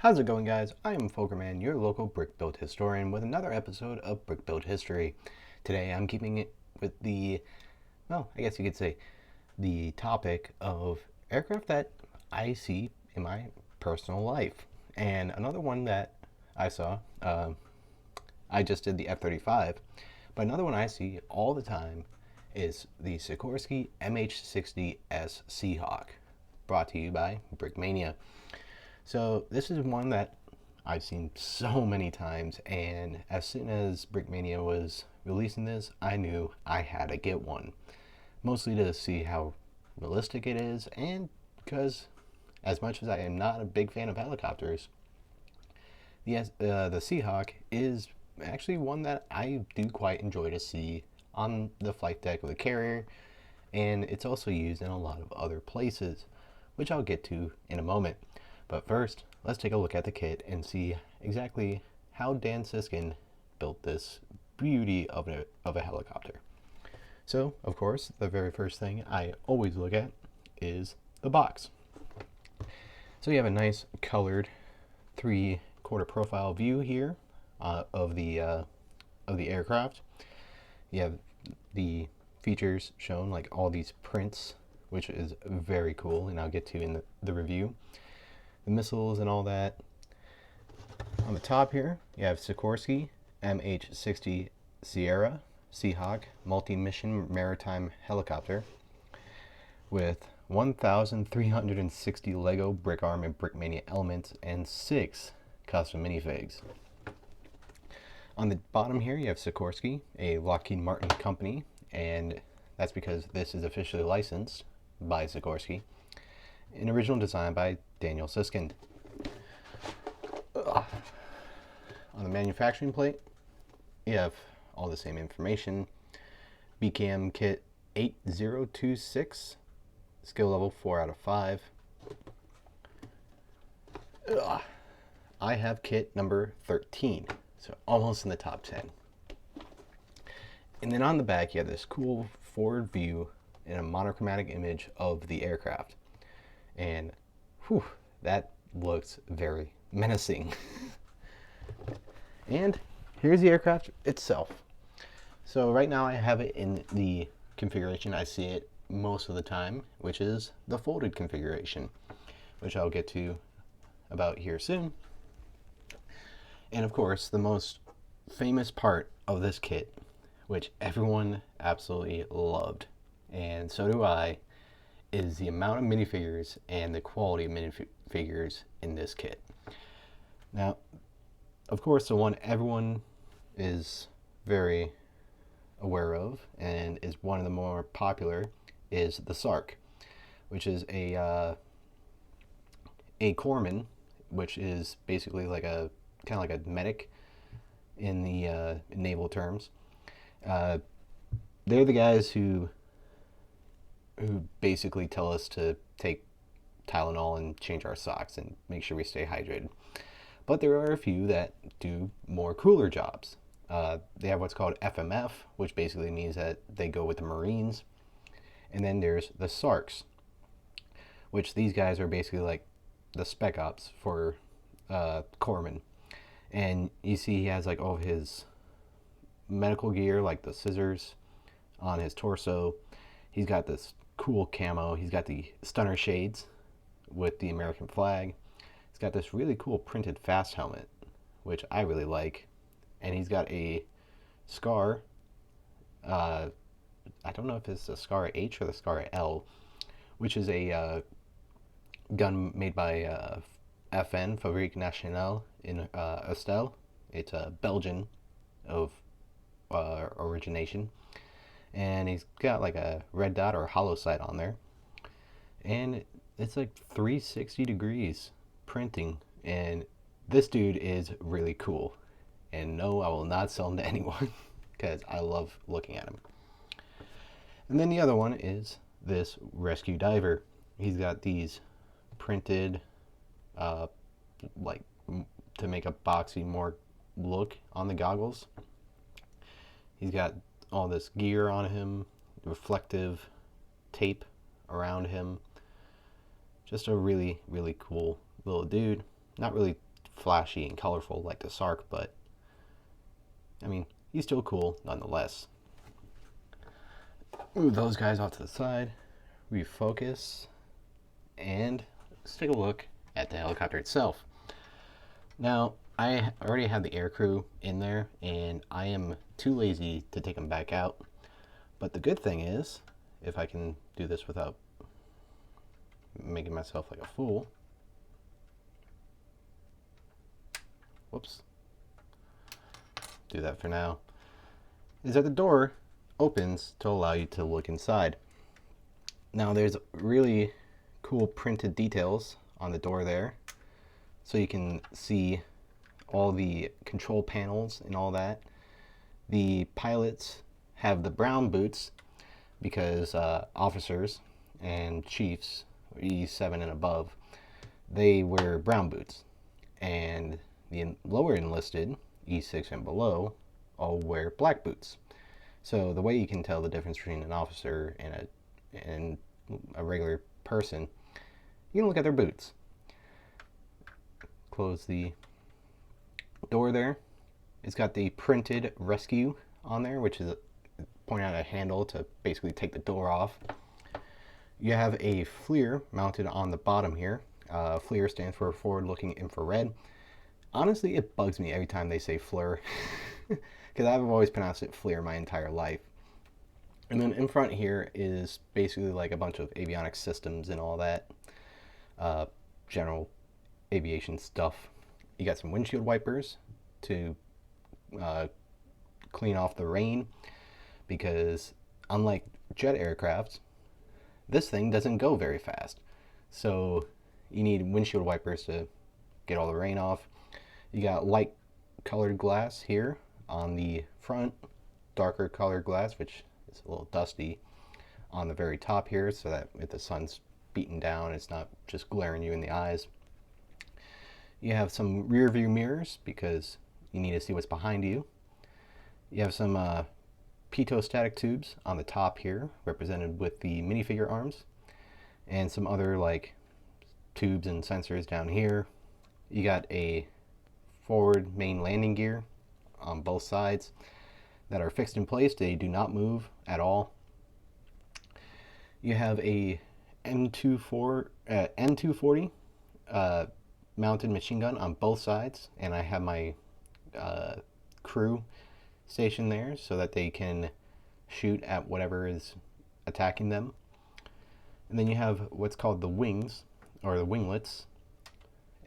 How's it going, guys? I am Folkerman, your local brick build historian, with another episode of Brick Build History. Today I'm keeping it with I guess you could say, the topic of aircraft that I see in my personal life. And another one that I saw, I just did the F-35, but another one I see all the time is the Sikorsky MH-60S Seahawk, brought to you by Brickmania. So this is one that I've seen so many times, and as soon as Brickmania was releasing this, I knew I had to get one. Mostly to see how realistic it is, and because as much as I am not a big fan of helicopters, the Seahawk is actually one that I do quite enjoy to see on the flight deck of the carrier, and it's also used in a lot of other places, which I'll get to in a moment. But first, let's take a look at the kit and see exactly how Dan Siskin built this beauty of a helicopter. So, of course, the very first thing I always look at is the box. So you have a nice colored 3/4 profile view here of the aircraft. You have the features shown, like all these prints, which is very cool, and I'll get to in the review. The missiles and all that. On the top here, you have Sikorsky MH-60 Sierra Seahawk multi-mission maritime helicopter with 1,360 Lego brick arm and Brickmania elements and 6 custom minifigs. On the bottom here, you have Sikorsky, a Lockheed Martin company, and that's because this is officially licensed by Sikorsky. An original design by Daniel Siskin. On the manufacturing plate, you have all the same information. BKM kit 8026, skill level 4 out of 5. I have kit number 13, so almost in the top 10. And then on the back, you have this cool forward view and a monochromatic image of the aircraft. And whew, that looks very menacing. And here's the aircraft itself. So right now I have it in the configuration I see it most of the time, which is the folded configuration, which I'll get to about here soon. And of course, the most famous part of this kit, which everyone absolutely loved, and so do I, is the amount of minifigures and the quality of minifigures in this kit. Now, of course, the one everyone is very aware of and is one of the more popular is the Sark, which is a corpsman, which is basically like a kind of like a medic in the naval terms. They're the guys who basically tell us to take Tylenol and change our socks and make sure we stay hydrated. But there are a few that do more cooler jobs. They have what's called FMF, which basically means that they go with the Marines. And then there's the Sarks, which these guys are basically like the spec ops for corpsmen. And you see he has like all of his medical gear, like the scissors on his torso. He's got this cool camo. He's got the stunner shades with the American flag. He's got this really cool printed fast helmet, which I really like. And he's got a Scar. I don't know if it's the Scar H or the Scar L, which is a gun made by FN, Fabrique Nationale, in Estelle. It's a Belgian of origination. And he's got like a red dot or a hollow sight on there. And it's like 360 degrees printing. And this dude is really cool. And no, I will not sell him to anyone because I love looking at him. And then the other one is this rescue diver. He's got these printed, like to make a boxy more look on the goggles. He's got all this gear on him, reflective tape around him. Just a really, really cool little dude. Not really flashy and colorful like the Sark, but I mean, he's still cool nonetheless. Move those guys off to the side, refocus, and let's take a look at the helicopter itself. Now, I already have the aircrew in there, and I am too lazy to take them back out. But the good thing is, if I can do this without making myself like a fool. Whoops. Do that for now. Is that the door opens to allow you to look inside. Now there's really cool printed details on the door there, so you can see all the control panels and all that. The pilots have the brown boots because officers and chiefs, E7 and above, they wear brown boots, and the lower enlisted, E6 and below, all wear black boots. So the way you can tell the difference between an officer and a regular person, you can look at their boots. Close the door there. It's got the printed rescue on there, which is pointing out a handle to basically take the door off. You have a FLIR mounted on the bottom here. FLIR stands for forward-looking infrared. Honestly, it bugs me every time they say FLIR, because I've always pronounced it FLIR my entire life. And then in front here is basically like a bunch of avionics systems and all that, general aviation stuff. You got some windshield wipers to clean off the rain, because unlike jet aircraft, this thing doesn't go very fast. So you need windshield wipers to get all the rain off. You got light colored glass here on the front, darker colored glass, which is a little dusty, on the very top here, so that if the sun's beating down, it's not just glaring you in the eyes. You have some rear view mirrors because you need to see what's behind you. You have some pitot static tubes on the top here, represented with the minifigure arms, and some other like tubes and sensors down here. You got a forward main landing gear on both sides that are fixed in place. They do not move at all. You have a N240 mounted machine gun on both sides, and I have my crew stationed there so that they can shoot at whatever is attacking them. And then you have what's called the wings, or the winglets,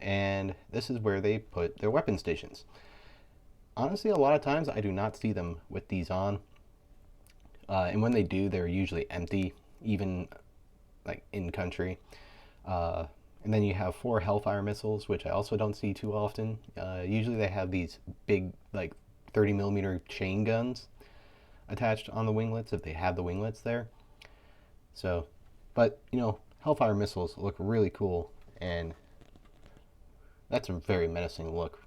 and this is where they put their weapon stations. Honestly, a lot of times I do not see them with these on, and when they do, they're usually empty, even like in country. And then you have 4 Hellfire missiles, which I also don't see too often. Usually they have these big, like 30mm chain guns attached on the winglets, if they have the winglets there. So, but you know, Hellfire missiles look really cool, and that's a very menacing look.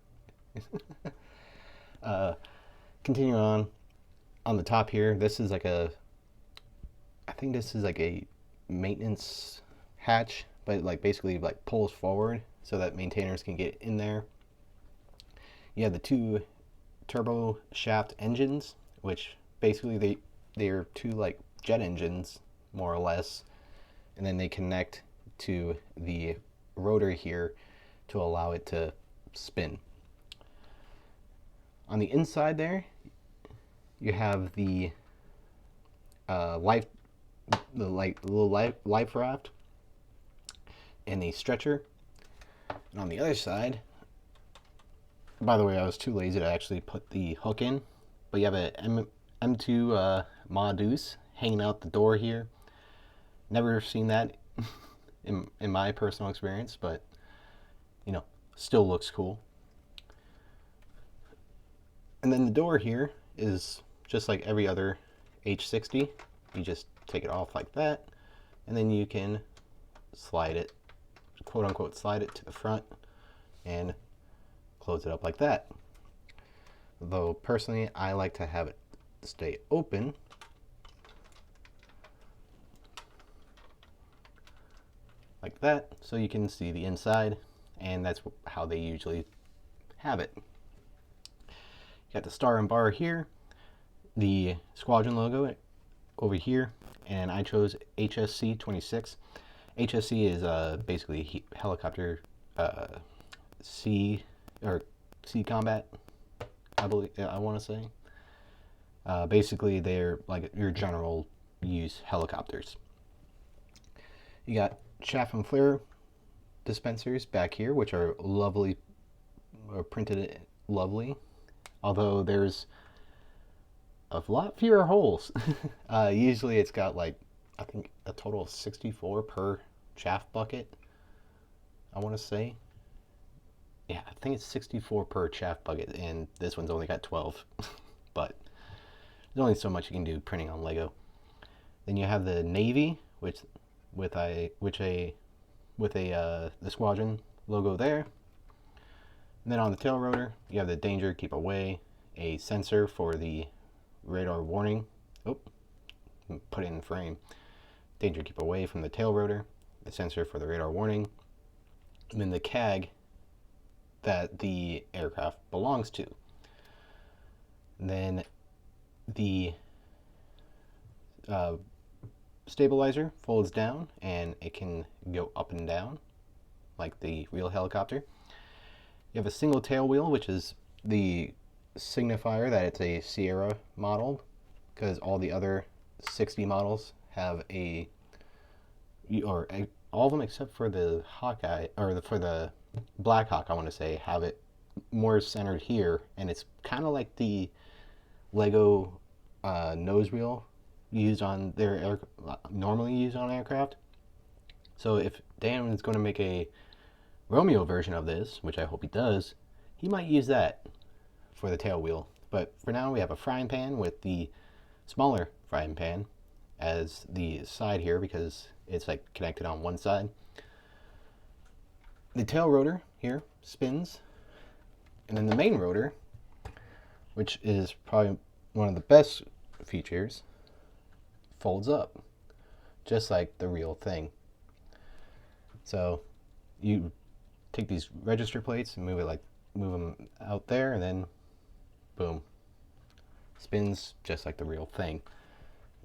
Continue on the top here, this is like I think this is like a maintenance hatch, but like basically like pulls forward so that maintainers can get in there. You have the 2 turbo shaft engines, which basically they're 2 like jet engines more or less, and then they connect to the rotor here to allow it to spin. On the inside there, you have the little life raft and a stretcher. And on the other side, by the way, I was too lazy to actually put the hook in, but you have a M2 Ma-Deuce hanging out the door here. Never seen that in my personal experience, but you know, still looks cool. And then the door here is just like every other H-60. You just take it off like that, and then you can slide it, quote unquote, slide it to the front and close it up like that. Though personally, I like to have it stay open like that, so you can see the inside, and that's how they usually have it. You got the star and bar here, the squadron logo over here, and I chose HSC-26. HSC is basically helicopter sea combat, I believe. I want to say. Basically, they're like your general use helicopters. You got chaff and flare dispensers back here, which are lovely, or printed lovely. Although there's a lot fewer holes. Usually it's got like, I think a total of 64 per chaff bucket, I want to say. Yeah, I think it's 64 per chaff bucket, and this one's only got 12. But there's only so much you can do printing on Lego. Then you have the Navy, which with the squadron logo there. And then on the tail rotor, you have the danger, keep away, a sensor for the radar warning. Oh, put it in frame. Danger, keep away from the tail rotor, the sensor for the radar warning, and then the CAG that the aircraft belongs to. And then the stabilizer folds down and it can go up and down like the real helicopter. You have a single tail wheel, which is the signifier that it's a Sierra model, because all the other 60 models have all of them except for the Hawkeye, or for the Black Hawk, I want to say, have it more centered here, and it's kind of like the Lego nose wheel used on normally used on aircraft. So if Dan is going to make a Romeo version of this, which I hope he does, he might use that for the tail wheel. But for now, we have a frying pan with the smaller frying pan as the side here, because it's like connected on one side. The tail rotor here spins, and then the main rotor, which is probably one of the best features, folds up just like the real thing. So you take these register plates and move them out there, and then boom, spins just like the real thing.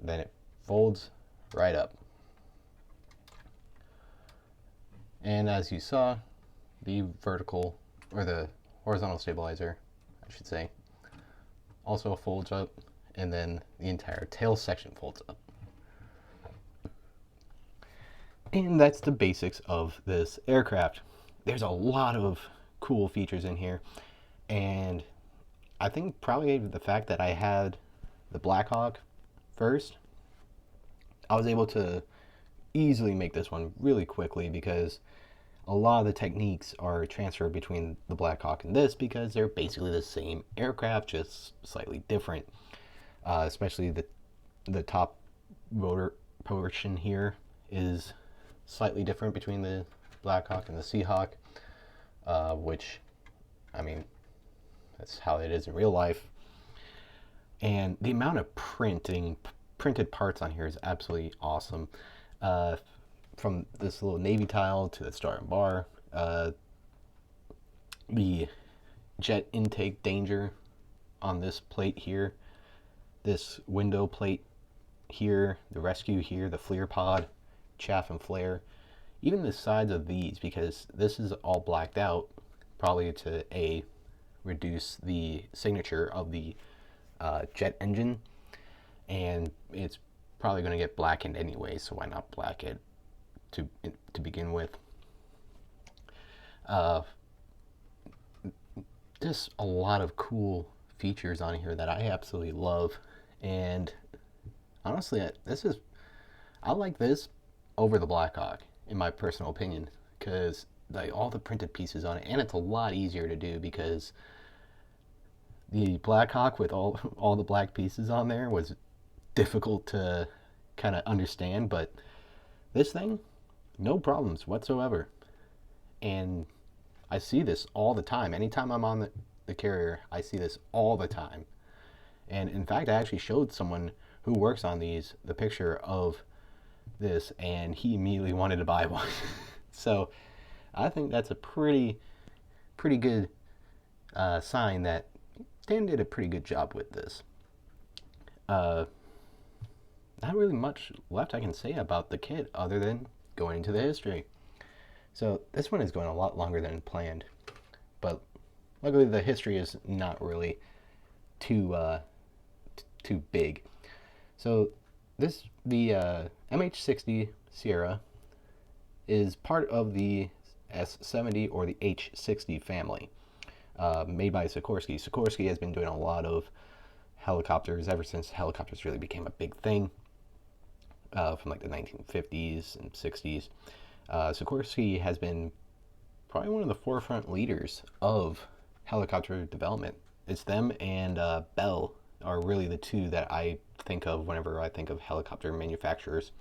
Then it folds right up. And as you saw, the horizontal stabilizer, I should say, also folds up, and then the entire tail section folds up. And that's the basics of this aircraft. There's a lot of cool features in here, and I think probably the fact that I had the Black Hawk first, I was able to easily make this one really quickly, because a lot of the techniques are transferred between the Black Hawk and this, because they're basically the same aircraft, just slightly different. Especially the top rotor portion here is slightly different between the Black Hawk and the Seahawk, which, I mean, that's how it is in real life. And the amount of printed parts on here is absolutely awesome. From this little navy tile to the star and bar, the jet intake danger on this plate here, this window plate here, the rescue here, the FLIR pod, chaff and flare, even the sides of these, because this is all blacked out, probably to reduce the signature of the jet engine, and it's probably going to get blackened anyway, so why not black it to begin with. Just a lot of cool features on here that I absolutely love, and honestly, I like this over the Black Hawk, in my personal opinion, because like all the printed pieces on it, and it's a lot easier to do, because the Black Hawk with all the black pieces on there was difficult to kind of understand, but this thing, no problems whatsoever. And I see this all the time. Anytime I'm on the carrier, I see this all the time. And in fact, I actually showed someone who works on these the picture of this, and he immediately wanted to buy one. So I think that's a pretty good sign that Stan did a pretty good job with this. Uh, Not really much left I can say about the kit other than going into the history. So this one is going a lot longer than planned, but luckily the history is not really too big. So the MH-60 Sierra is part of the S-70 or the H-60 family, made by Sikorsky. Sikorsky has been doing a lot of helicopters ever since helicopters really became a big thing, from like the 1950s and 60s. Sikorsky has been probably one of the forefront leaders of helicopter development. It's them and Bell are really the two that I think of whenever I think of helicopter manufacturers.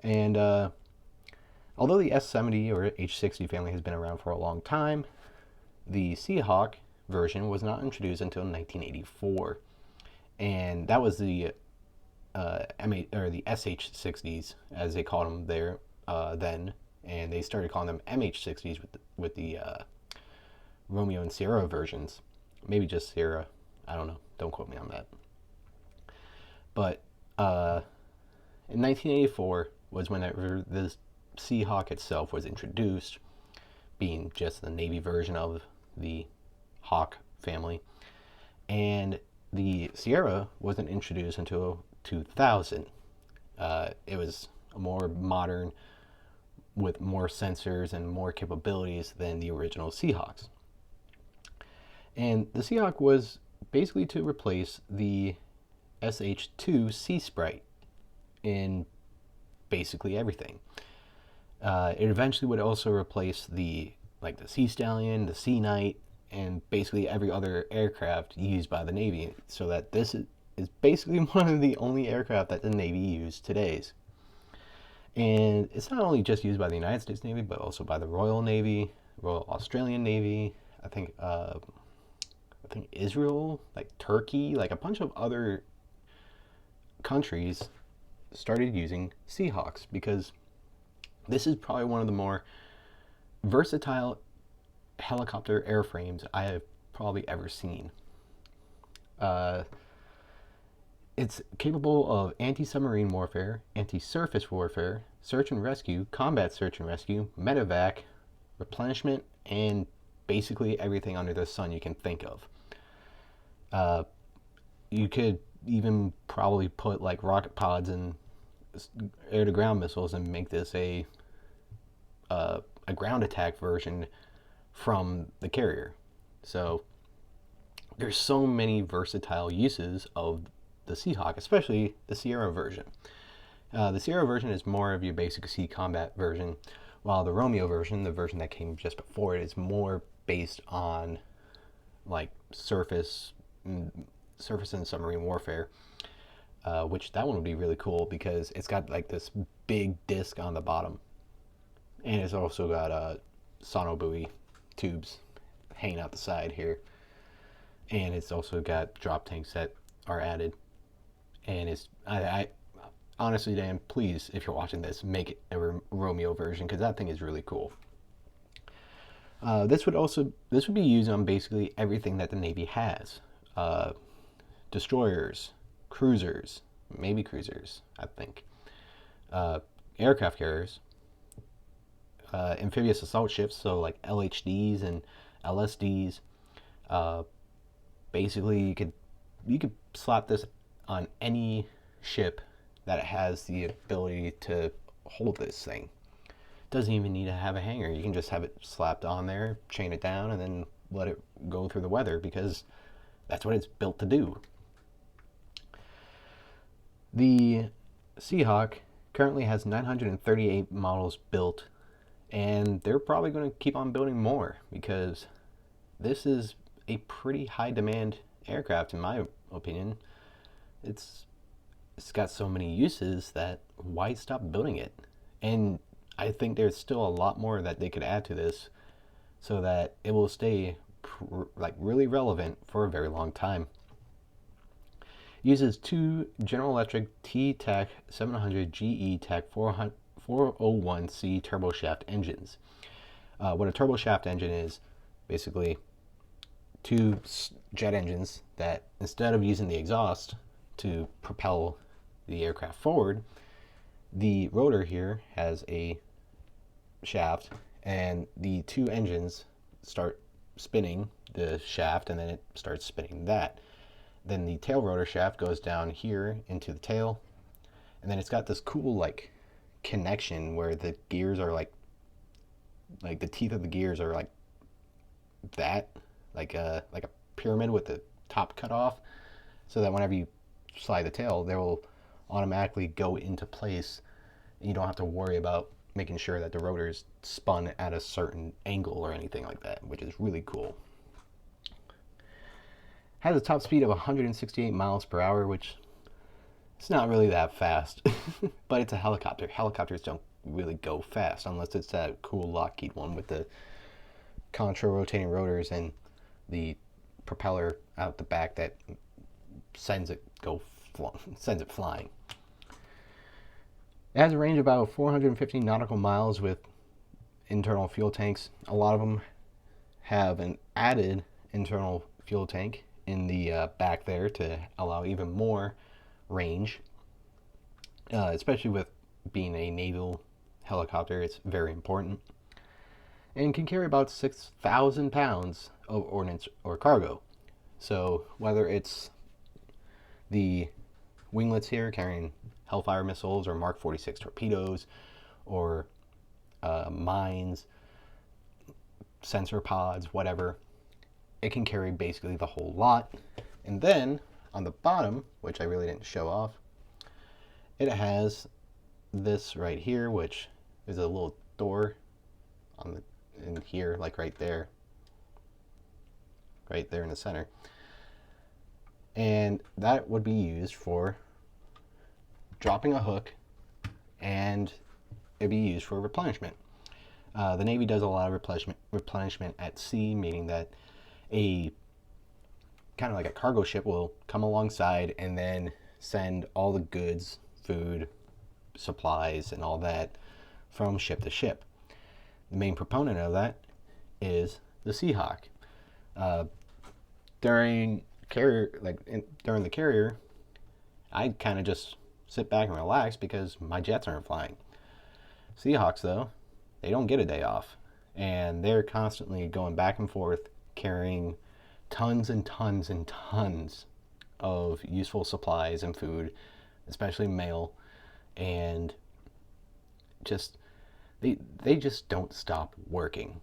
And although the S-70 or H-60 family has been around for a long time, the Seahawk version was not introduced until 1984, and that was the the SH-60s as they called them there then, and they started calling them MH-60s with the Romeo and Sierra versions, maybe just Sierra. I don't know. Don't quote me on that. But in 1984 was whenever the Seahawk itself was introduced, being just the Navy version of the Hawk family. And the Sierra wasn't introduced until 2000. It was more modern with more sensors and more capabilities than the original Seahawks. And the Seahawk was basically to replace the SH-2 Sea Sprite in basically everything. It eventually would also replace the Sea Stallion, the Sea Knight, and basically every other aircraft used by the Navy, so that this is basically one of the only aircraft that the Navy used today. And it's not only just used by the United States Navy, but also by the Royal Navy, Royal Australian Navy, I think Israel, like Turkey, like a bunch of other countries started using Seahawks because this is probably one of the more versatile helicopter airframes I have probably ever seen. It's capable of anti-submarine warfare, anti-surface warfare, search and rescue, combat search and rescue, medevac, replenishment, and basically everything under the sun you can think of. You could even probably put like rocket pods and air-to-ground missiles and make this a ground attack version from the carrier. So there's so many versatile uses of the Seahawk, especially the Sierra version. The Sierra version is more of your basic sea combat version, while the Romeo version, the version that came just before it, is more based on like surface and submarine warfare, which that one would be really cool because it's got like this big disc on the bottom, and it's also got sonobuoy tubes hanging out the side here, and it's also got drop tanks that are added. And it's I honestly, Dan, please, if you're watching this, make it a Romeo version because that thing is really cool. This would be used on basically everything that the Navy has: destroyers, cruisers, maybe cruisers, I think, aircraft carriers, amphibious assault ships, so like LHDs and LSDs. Basically, you could slap this on any ship that has the ability to hold this thing. Doesn't even need to have a hanger. You can just have it slapped on there, chain it down, and then let it go through the weather because that's what it's built to do. The Seahawk currently has 938 models built, and they're probably going to keep on building more because this is a pretty high demand aircraft in my opinion. It's got so many uses that why stop building it? And I think there's still a lot more that they could add to this so that it will stay really relevant for a very long time. Uses two General Electric T-Tech 700 GE Tech 401C turboshaft engines. What a turboshaft engine is, basically, two jet engines that, instead of using the exhaust to propel the aircraft forward, the rotor here has a shaft, and the two engines start spinning the shaft, and then it starts spinning that. Then the tail rotor shaft goes down here into the tail, and then it's got this cool like connection where the gears are like the teeth of the gears are like that, like a pyramid with the top cut off, so that whenever you slide the tail, they will automatically go into place. You don't have to worry about making sure that the rotor's spun at a certain angle or anything like that, which is really cool. Has a top speed of 168 miles per hour, which it's not really that fast, but it's a helicopter. Helicopters don't really go fast unless it's that cool Lockheed one with the contra-rotating rotors and the propeller out the back that sends it flying. It has a range of about 450 nautical miles with internal fuel tanks. A lot of them have an added internal fuel tank in the back there to allow even more range, especially with being a naval helicopter. It's very important, and can carry about 6,000 pounds of ordnance or cargo. So whether it's the winglets here carrying Hellfire missiles or Mark 46 torpedoes, or mines, sensor pods, whatever, it can carry basically the whole lot. And then on the bottom, which I really didn't show off, it has this right here, which is a little door in here, like right there in the center, and that would be used for dropping a hook, and it'd be used for replenishment. The Navy does a lot of replenishment at sea, meaning that a kind of like a cargo ship will come alongside and then send all the goods, food, supplies, and all that from ship to ship. The main proponent of that is the Seahawk. During the carrier, I kind of just sit back and relax because my jets aren't flying. Seahawks, though, they don't get a day off, and they're constantly going back and forth carrying tons and tons and tons of useful supplies and food, especially mail, and just they just don't stop working.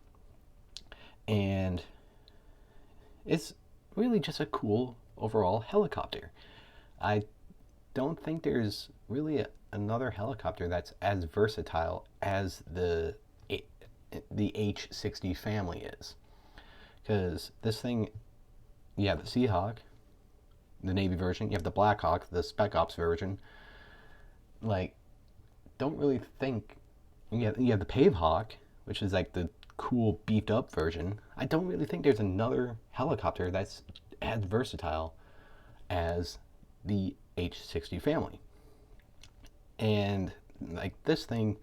And it's really just a cool overall helicopter. I don't think there's really another helicopter that's as versatile as the H-60 family is. Because this thing, you have the Seahawk, the Navy version, you have the Black Hawk, the Spec Ops version. Like, don't really think, you have the Pave Hawk, which is like the cool beefed up version. I don't really think there's another helicopter that's as versatile as the H-60 family. And like this thing,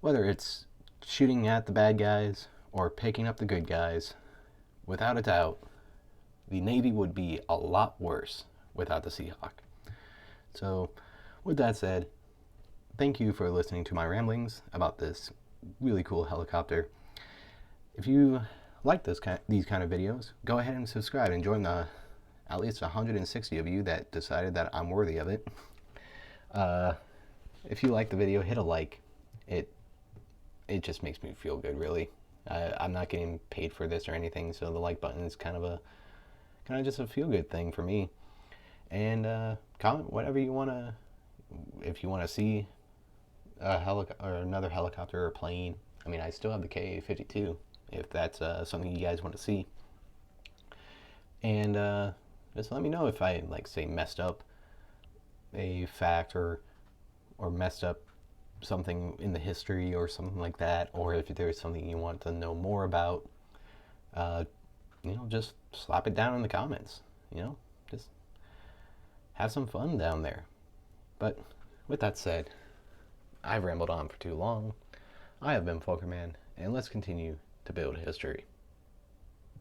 whether it's shooting at the bad guys or picking up the good guys, without a doubt, the Navy would be a lot worse without the Seahawk. So with that said, thank you for listening to my ramblings about this really cool helicopter. If you like these kind of videos, go ahead and subscribe and join the at least 160 of you that decided that I'm worthy of it. If you like the video, hit a like. It just makes me feel good, really. I'm not getting paid for this or anything, so the like button is kind of just a feel good thing for me. And comment whatever you wanna. If you want to see another helicopter or plane. I mean, I still have the Ka-52. If that's something you guys want to see. And just let me know if I, like, say, messed up a fact or messed up something in the history or something like that, or if there's something you want to know more about, just slap it down in the comments. Just have some fun down there. But with that said, I've rambled on for too long. I have been Folkerman, and let's continue to build history.